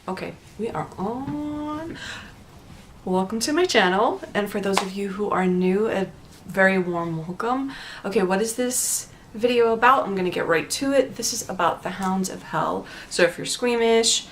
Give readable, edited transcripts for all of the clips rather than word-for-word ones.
Okay, we are on. Welcome to my channel, and for those of you who are new, a very warm welcome. Okay, what is this video about? I'm gonna get right to it. This is about the Hounds of Hell. So if you're squeamish,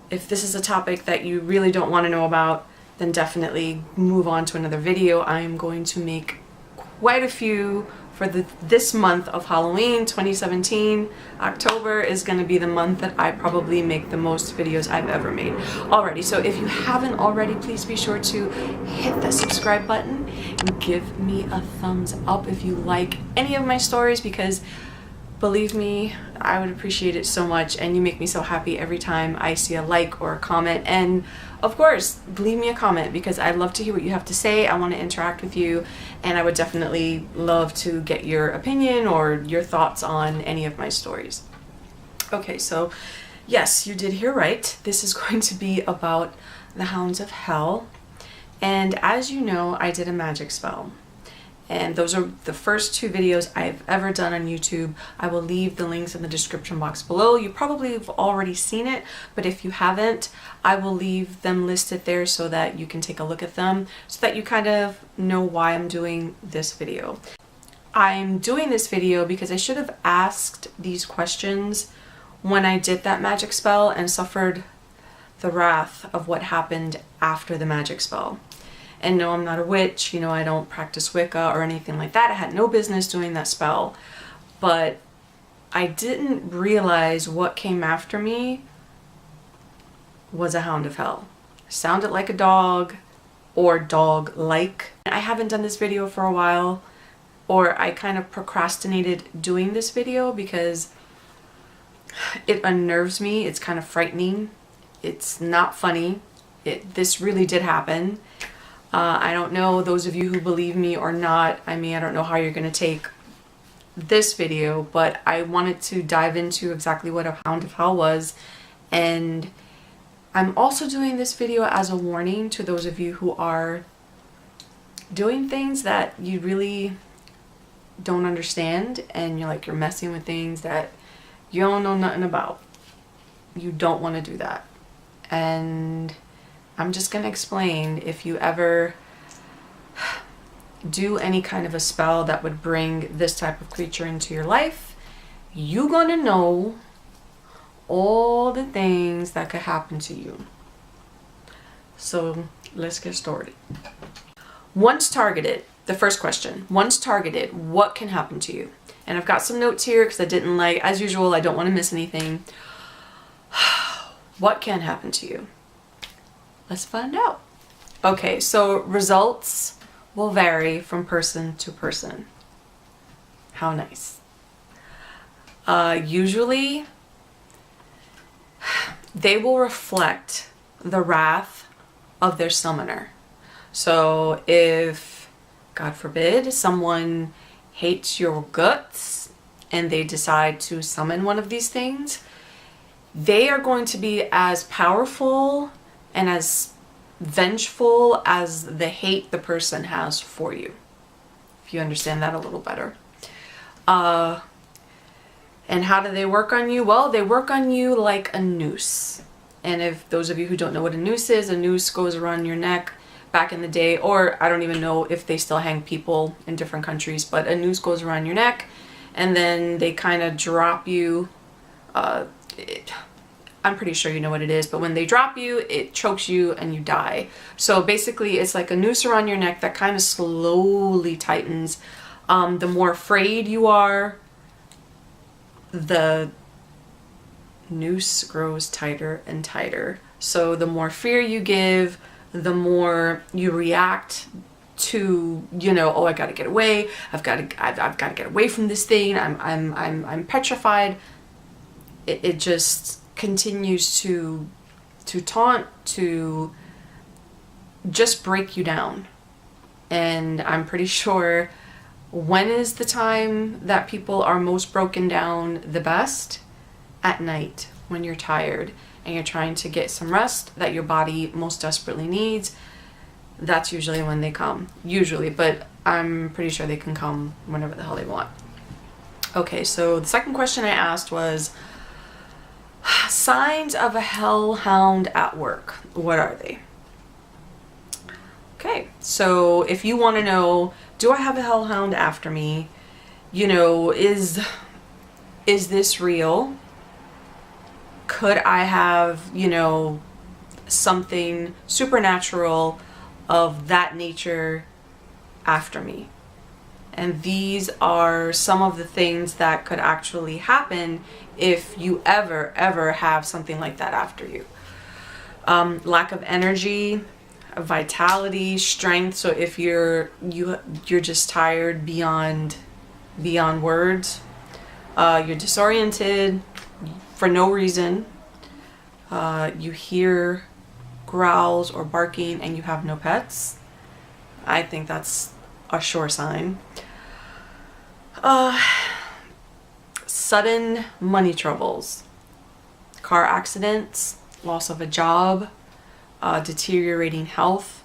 if this is a topic that you really don't want to know about, then definitely move on to another video. I am going to make quite a few for this month of Halloween 2017. October is going to be the month that I probably make the most videos I've ever made already. So if you haven't already, please be sure to hit the subscribe button and give me a thumbs up if you like any of my stories, because believe me, I would appreciate it so much, and you make me so happy every time I see a like or a comment. And of course, leave me a comment, because I love to hear what you have to say. I want to interact with you, and I would definitely love to get your opinion or your thoughts on any of my stories. Okay, so yes, you did hear right. This is going to be about the Hounds of Hell. And as you know, I did a magic spell. And those are the first two videos I've ever done on YouTube. I will leave the links in the description box below. You probably have already seen it, but if you haven't, I will leave them listed there so that you can take a look at them, so that you kind of know why I'm doing this video. I'm doing this video because I should have asked these questions when I did that magic spell and suffered the wrath of what happened after the magic spell. And no, I'm not a witch, you know, I don't practice Wicca or anything like that. I had no business doing that spell, but I didn't realize what came after me was a Hound of Hell. Sounded like a dog, or dog-like. I haven't done this video for a while, or I kind of procrastinated doing this video because it unnerves me. It's kind of frightening. It's not funny. This really did happen. I don't know, those of you who believe me or not, I mean, I don't know how you're going to take this video, but I wanted to dive into exactly what a Hound of Hell was. And I'm also doing this video as a warning to those of you who are doing things that you really don't understand, and you're messing with things that you don't know nothing about. You don't want to do that. And I'm just going to explain, if you ever do any kind of a spell that would bring this type of creature into your life, you're going to know all the things that could happen to you. So let's get started. Once targeted, the first question, once targeted, what can happen to you? And I've got some notes here because I didn't as usual, I don't want to miss anything. What can happen to you? Let's find out. Okay, so results will vary from person to person. How nice. Usually, they will reflect the wrath of their summoner. So if, God forbid, someone hates your guts and they decide to summon one of these things, they are going to be as powerful and as vengeful as the hate the person has for you, if you understand that a little better. And how do they work on you? Well, they work on you like a noose. And if those of you who don't know what a noose goes around your neck. Back in the day, or I don't even know if they still hang people in different countries, but a noose goes around your neck, and then they kind of drop you. I'm pretty sure you know what it is, but when they drop you, it chokes you and you die. So basically, it's like a noose around your neck that kind of slowly tightens. The more afraid you are, the noose grows tighter and tighter. So the more fear you give, the more you react to, oh, I gotta get away. I've got to get away from this thing. I'm petrified. It just continues to taunt, to just break you down. And I'm pretty sure, when is the time that people are most broken down the best? At night, when you're tired and you're trying to get some rest that your body most desperately needs. That's usually when they come. Usually, but I'm pretty sure they can come whenever the hell they want. Okay, so the second question I asked was, Signs of a hellhound at work. What are they? Okay, so if you want to know, do I have a hellhound after me? You know, is this real? Could I have, you know, something supernatural of that nature after me? And these are some of the things that could actually happen if you ever have something like that after you. Lack of energy, vitality, strength. So if you're just tired beyond words, you're disoriented for no reason, you hear growls or barking and you have no pets, I think that's a sure sign. Sudden money troubles, car accidents, loss of a job, deteriorating health,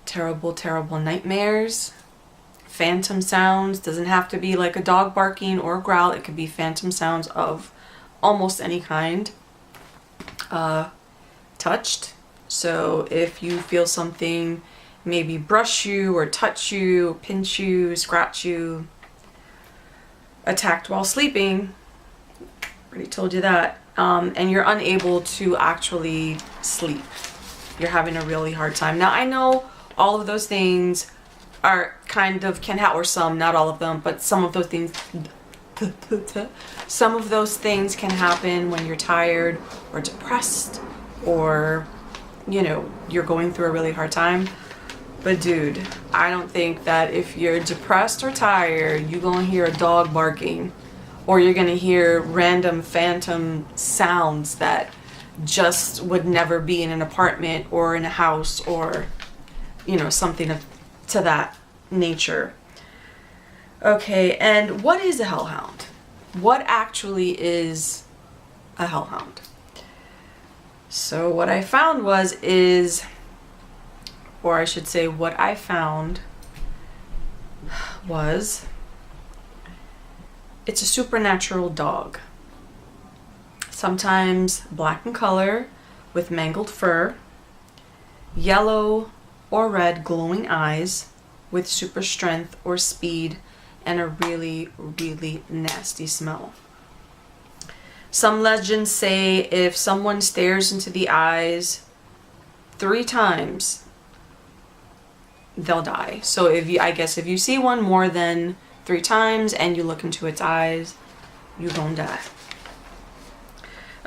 terrible nightmares, phantom sounds. Doesn't have to be like a dog barking or a growl. It could be phantom sounds of almost any kind. Touched. So if you feel something maybe brush you or touch you, pinch you, scratch you. Attacked while sleeping. Already told you that. And you're unable to actually sleep. You're having a really hard time. Now I know all of those things are kind of can happen, or some, not all of them, but some of those things can happen when you're tired or depressed, or you know, you're going through a really hard time. But dude, I don't think that if you're depressed or tired, you're gonna hear a dog barking, or you're gonna hear random phantom sounds that just would never be in an apartment or in a house, or you know, something to that nature. Okay, and what is a hellhound? What actually is a hellhound? So what I found what I found was, it's a supernatural dog. Sometimes black in color with mangled fur, yellow or red glowing eyes with super strength or speed, and a really nasty smell. Some legends say if someone stares into the eyes 3 times, they'll die. So if you see one more than 3 times and you look into its eyes, you're gonna die.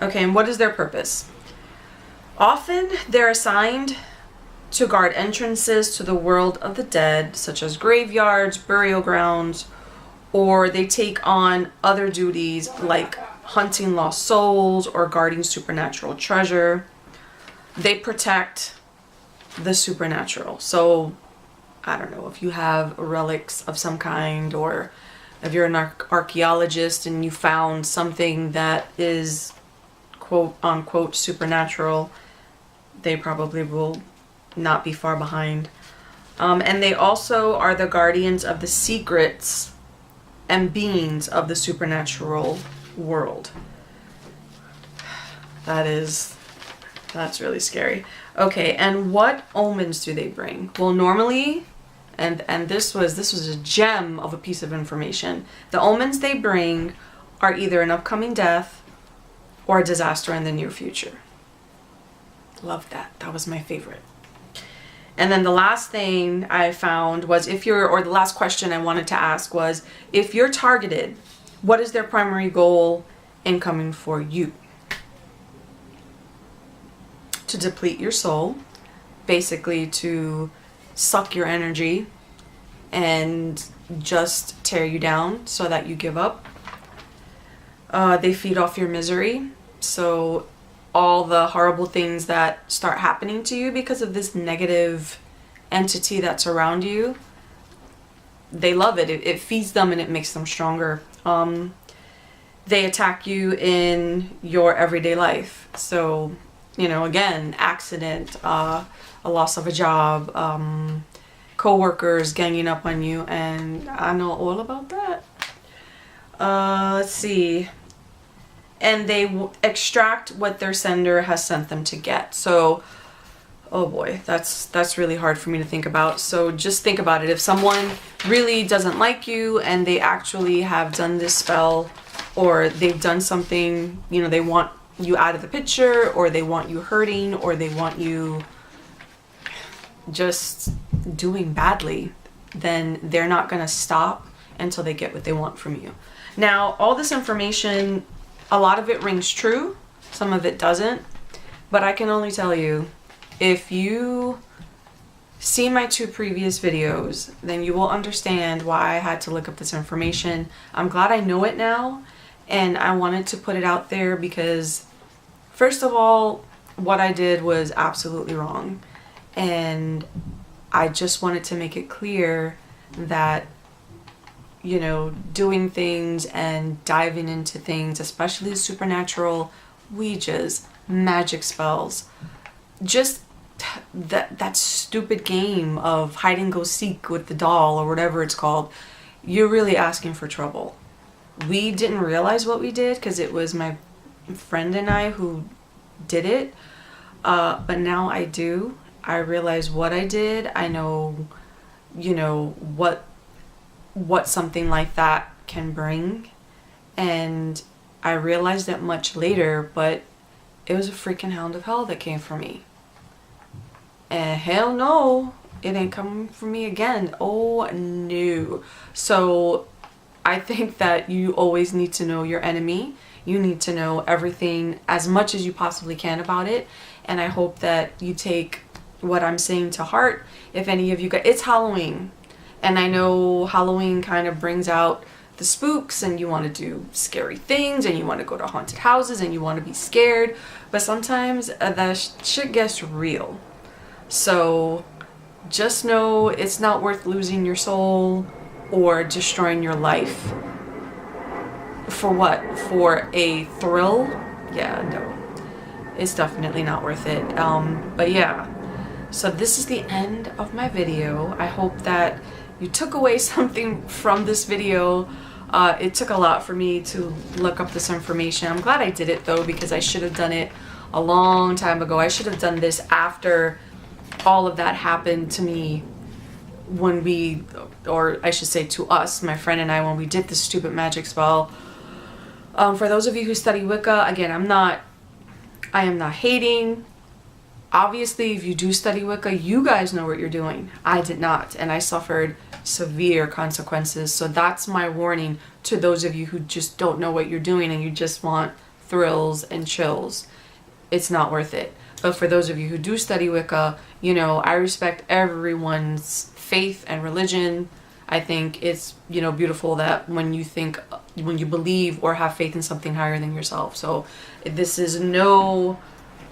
Okay, and what is their purpose? Often they're assigned to guard entrances to the world of the dead, such as graveyards, burial grounds, or they take on other duties like hunting lost souls or guarding supernatural treasure. They protect the supernatural. So I don't know, if you have relics of some kind, or if you're an archaeologist and you found something that is quote unquote supernatural, they probably will not be far behind. And they also are the guardians of the secrets and beings of the supernatural world. That's really scary. Okay, and what omens do they bring? Well, normally, and this was a gem of a piece of information. The omens they bring are either an upcoming death or a disaster in the near future. Love that. That was my favorite. And then the last thing I found was the last question I wanted to ask was, if you're targeted, what is their primary goal in coming for you? To deplete your soul, basically to suck your energy and just tear you down so that you give up. They feed off your misery. So all the horrible things that start happening to you because of this negative entity that's around you, they love it. It feeds them and it makes them stronger. They attack you in your everyday life. So, you know, again, accident, a loss of a job, co-workers ganging up on you, and I know all about that. Let's see. and they extract what their sender has sent them to get. So, oh boy, that's really hard for me to think about. So just think about it. If someone really doesn't like you and they actually have done this spell, or they've done something, you know, they want you out of the picture, or they want you hurting, or they want you just doing badly, then they're not going to stop until they get what they want from you. Now, all this information, a lot of it rings true, some of it doesn't, but I can only tell you, if you see my 2 previous videos, then you will understand why I had to look up this information. I'm glad I know it now, and I wanted to put it out there because, first of all, what I did was absolutely wrong. And I just wanted to make it clear that, you know, doing things and diving into things, especially supernatural, ouijas, magic spells, just that stupid game of hide and go seek with the doll or whatever it's called, you're really asking for trouble. We didn't realize what we did because it was my friend and I who did it, but now I do. I realize what I did. I know, you know, what something like that can bring, and I realized it much later, but it was a freaking Hound of Hell that came for me. And hell no, it ain't coming for me again. Oh no. So I think that you always need to know your enemy. You need to know everything, as much as you possibly can, about it. And I hope that you take what I'm saying to heart. If any of you guys, it's Halloween, and I know Halloween kind of brings out the spooks, and you want to do scary things, and you want to go to haunted houses, and you want to be scared, but sometimes that shit gets real. So just know it's not worth losing your soul or destroying your life. For what? For a thrill? Yeah, no. It's definitely not worth it. But yeah. So this is the end of my video. I hope that you took away something from this video. It took a lot for me to look up this information. I'm glad I did it though, because I should have done it a long time ago. I should have done this after all of that happened to me, when we, or I should say to us, my friend and I, when we did this stupid magic spell. For those of you who study Wicca, again, I am not hating. Obviously, if you do study Wicca, you guys know what you're doing. I did not, and I suffered severe consequences. So that's my warning to those of you who just don't know what you're doing and you just want thrills and chills. It's not worth it. But for those of you who do study Wicca, you know, I respect everyone's faith and religion. I think it's, you know, beautiful that when you believe or have faith in something higher than yourself. So this is no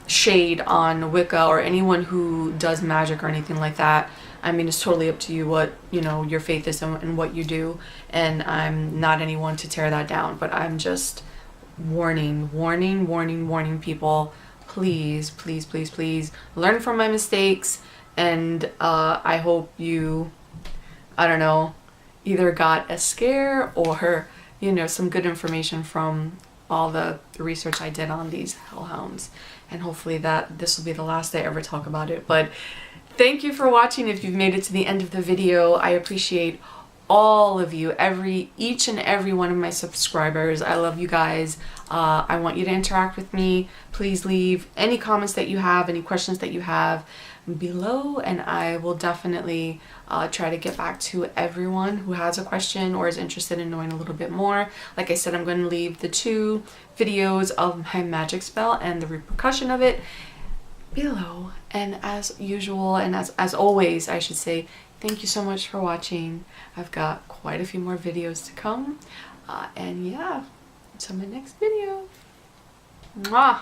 shade on Wicca or anyone who does magic or anything like that. I mean, it's totally up to you what, you know, your faith is and what you do. And I'm not anyone to tear that down, but I'm just warning people. Please, please, please, please learn from my mistakes. And I hope you, I don't know, either got a scare or, you know, some good information from all the research I did on these hellhounds. And hopefully that this will be the last I ever talk about it. But thank you for watching. If you've made it to the end of the video, I appreciate all of you, each and every one of my subscribers. I love you guys. I want you to interact with me. Please leave any comments that you have, any questions that you have below, and I will definitely try to get back to everyone who has a question or is interested in knowing a little bit more. Like I said, I'm going to leave the 2 videos of my magic spell and the repercussion of it below. And as usual, and as always, I should say, thank you so much for watching. I've got quite a few more videos to come. And yeah, until my next video. Mwah!